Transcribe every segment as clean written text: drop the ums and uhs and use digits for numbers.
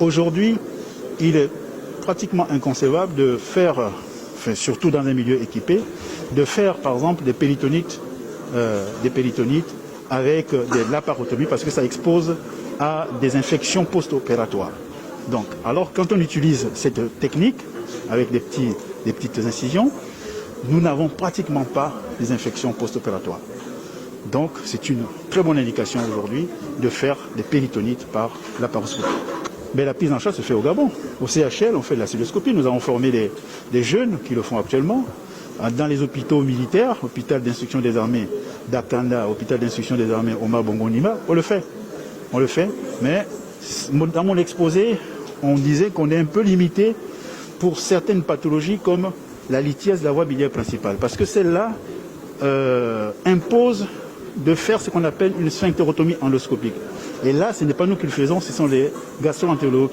Aujourd'hui, il est pratiquement inconcevable de faire, surtout dans un milieu équipé, de faire par exemple des péritonites avec de laparotomie parce que ça expose à des infections post-opératoires. Donc, alors quand on utilise cette technique avec des petites incisions, nous n'avons pratiquement pas des infections post-opératoires. Donc, c'est une très bonne indication aujourd'hui de faire des péritonites par laparoscopie. Mais la prise en charge se fait au Gabon. Au CHL, on fait de la cystoscopie. Nous avons formé des jeunes qui le font actuellement. Dans les hôpitaux militaires, hôpital d'instruction des armées d'Akanda, hôpital d'instruction des armées Omar Bongo Nima, on le fait. On le fait, mais dans mon exposé, on disait qu'on est un peu limité pour certaines pathologies comme la lithiase de la voie biliaire principale. Parce que celle-là impose de faire ce qu'on appelle une sphinctérotomie endoscopique. Et là, ce n'est pas nous qui le faisons, ce sont les gastro-entérologues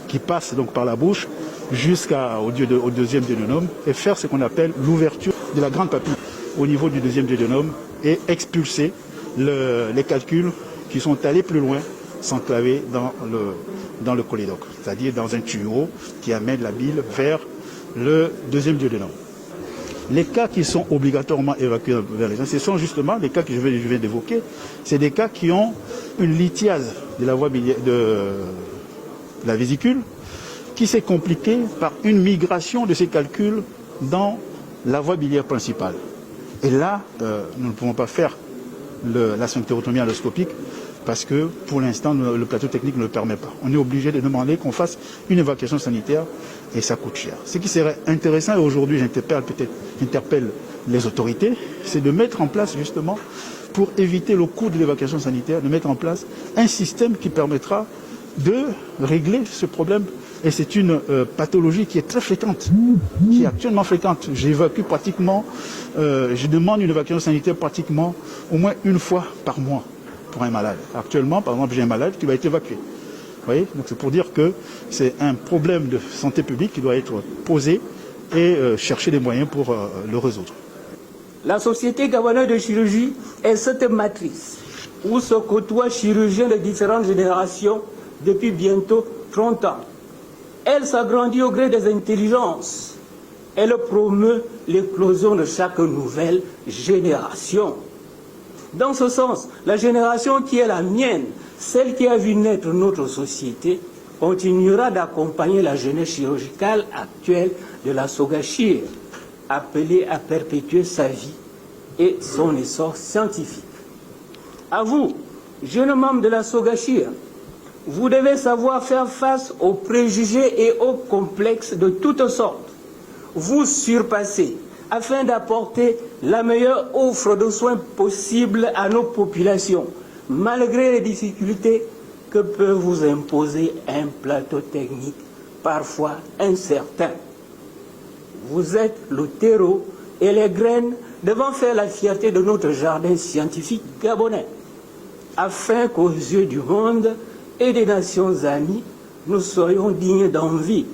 qui passent donc par la bouche jusqu'au deuxième duodénum et faire ce qu'on appelle l'ouverture de la grande papille au niveau du deuxième duodénum et expulser les calculs qui sont allés plus loin, s'enclaver dans le cholédoque, c'est-à-dire dans un tuyau qui amène la bile vers le deuxième duodénum. Les cas qui sont obligatoirement évacués vers les gens, ce sont justement les cas que je viens d'évoquer, c'est des cas qui ont une lithiase de la voie biliaire, de la vésicule, qui s'est compliquée par une migration de ces calculs dans la voie biliaire principale. Et là, nous ne pouvons pas faire la sphinctérotomie endoscopique parce que pour l'instant, le plateau technique ne le permet pas. On est obligé de demander qu'on fasse une évacuation sanitaire et ça coûte cher. Ce qui serait intéressant, et aujourd'hui j'interpelle les autorités, c'est de mettre en place justement, pour éviter le coût de l'évacuation sanitaire, de mettre en place un système qui permettra de régler ce problème. Et c'est une pathologie qui est très fréquente, qui est actuellement fréquente. J'évacue pratiquement, je demande une évacuation sanitaire pratiquement au moins une fois par mois pour un malade. Actuellement, par exemple, j'ai un malade qui va être évacué. Vous voyez? Donc c'est pour dire que c'est un problème de santé publique qui doit être posé et chercher des moyens pour le résoudre. La Société gabonaise de chirurgie est cette matrice où se côtoient chirurgiens de différentes générations depuis bientôt 30 ans. Elle s'agrandit au gré des intelligences. Elle promeut l'éclosion de chaque nouvelle génération. Dans ce sens, la génération qui est la mienne, celle qui a vu naître notre société, continuera d'accompagner la jeunesse chirurgicale actuelle de la Sogachir, appelée à perpétuer sa vie et son essor scientifique. À vous, jeunes membres de la Sogachir, vous devez savoir faire face aux préjugés et aux complexes de toutes sortes. Vous surpasser afin d'apporter la meilleure offre de soins possible à nos populations, malgré les difficultés que peut vous imposer un plateau technique parfois incertain. Vous êtes le terreau et les graines devant faire la fierté de notre jardin scientifique gabonais, afin qu'aux yeux du monde et des nations amies, nous soyons dignes d'envie,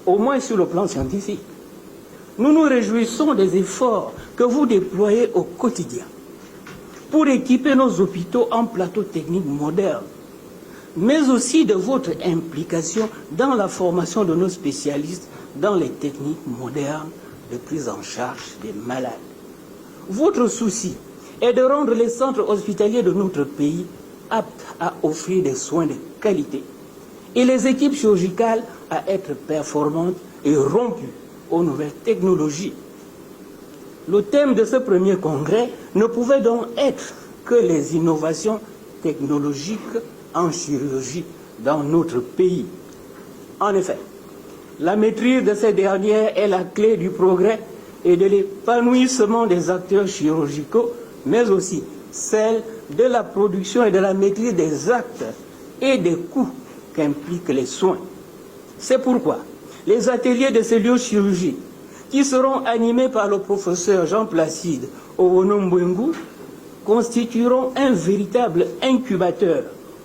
au moins sur le plan scientifique. Nous nous réjouissons des efforts que vous déployez au quotidien pour équiper nos hôpitaux en plateaux techniques modernes, mais aussi de votre implication dans la formation de nos spécialistes dans les techniques modernes de prise en charge des malades. Votre souci est de rendre les centres hospitaliers de notre pays aptes à offrir des soins de qualité et les équipes chirurgicales à être performantes et rompues aux nouvelles technologies. Le thème de ce premier congrès ne pouvait donc être que les innovations technologiques en chirurgie dans notre pays. En effet, la maîtrise de ces dernières est la clé du progrès et de l'épanouissement des acteurs chirurgicaux, mais aussi celle de la production et de la maîtrise des actes et des coûts qu'impliquent les soins. C'est pourquoi les ateliers de celluliochirurgie, qui seront animés par le professeur Jean-Placide Owonombengu, constitueront un véritable incubateur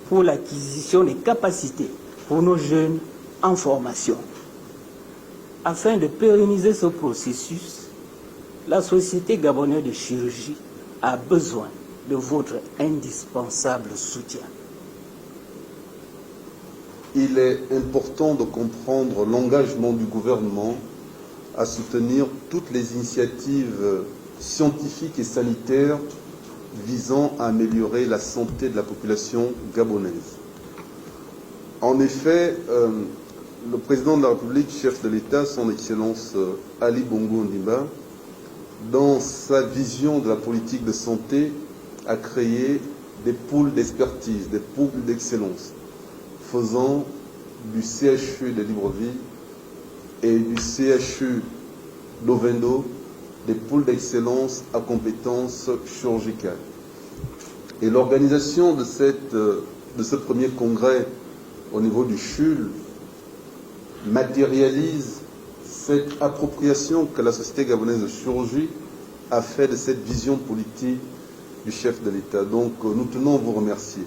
pour l'acquisition des capacités pour nos jeunes en formation. Afin de pérenniser ce processus, la Société gabonaise de chirurgie a besoin de votre indispensable soutien. il est important de comprendre l'engagement du gouvernement à soutenir toutes les initiatives scientifiques et sanitaires visant à améliorer la santé de la population gabonaise. En effet, le président de la République, chef de l'État, son Excellence Ali Bongo Ondimba, dans sa vision de la politique de santé, a créé des pôles d'expertise, des pôles d'excellence, faisant du CHU de Libreville et du CHU d'Ovendo des pôles d'excellence à compétences chirurgicales. Et l'organisation de ce premier congrès au niveau du CHUL matérialise cette appropriation que la Société gabonaise de chirurgie a fait de cette vision politique du chef de l'État. Donc nous tenons à vous remercier.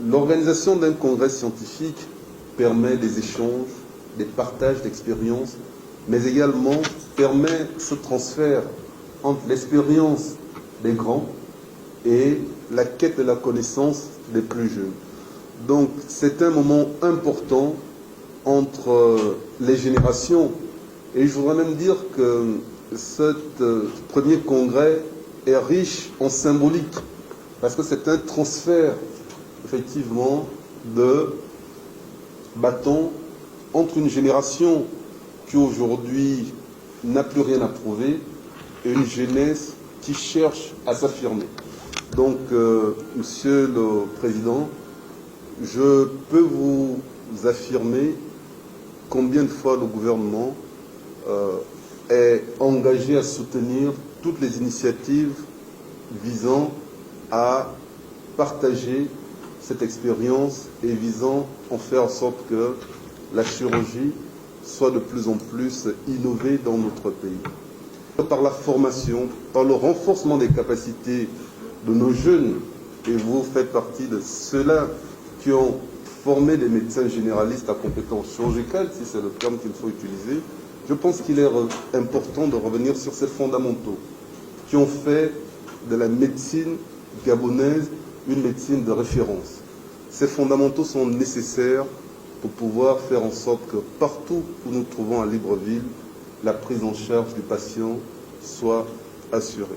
L'organisation d'un congrès scientifique permet des échanges, des partages d'expériences, mais également permet ce transfert entre l'expérience des grands et la quête de la connaissance des plus jeunes. Donc c'est un moment important entre les générations, et je voudrais même dire que ce premier congrès est riche en symbolique, parce que c'est un transfert effectivement de bâton entre une génération qui aujourd'hui n'a plus rien à prouver et une jeunesse qui cherche à s'affirmer. Donc, Monsieur le Président, je peux vous affirmer combien de fois le gouvernement est engagé à soutenir toutes les initiatives visant à partager cette expérience et visant à faire en sorte que la chirurgie soit de plus en plus innovée dans notre pays. Par la formation, par le renforcement des capacités de nos jeunes, et vous faites partie de ceux-là qui ont formé des médecins généralistes à compétences chirurgicales, si c'est le terme qu'il faut utiliser, je pense qu'il est important de revenir sur ces fondamentaux qui ont fait de la médecine gabonaise une médecine de référence. Ces fondamentaux sont nécessaires pour pouvoir faire en sorte que partout où nous nous trouvons à Libreville, la prise en charge du patient soit assurée.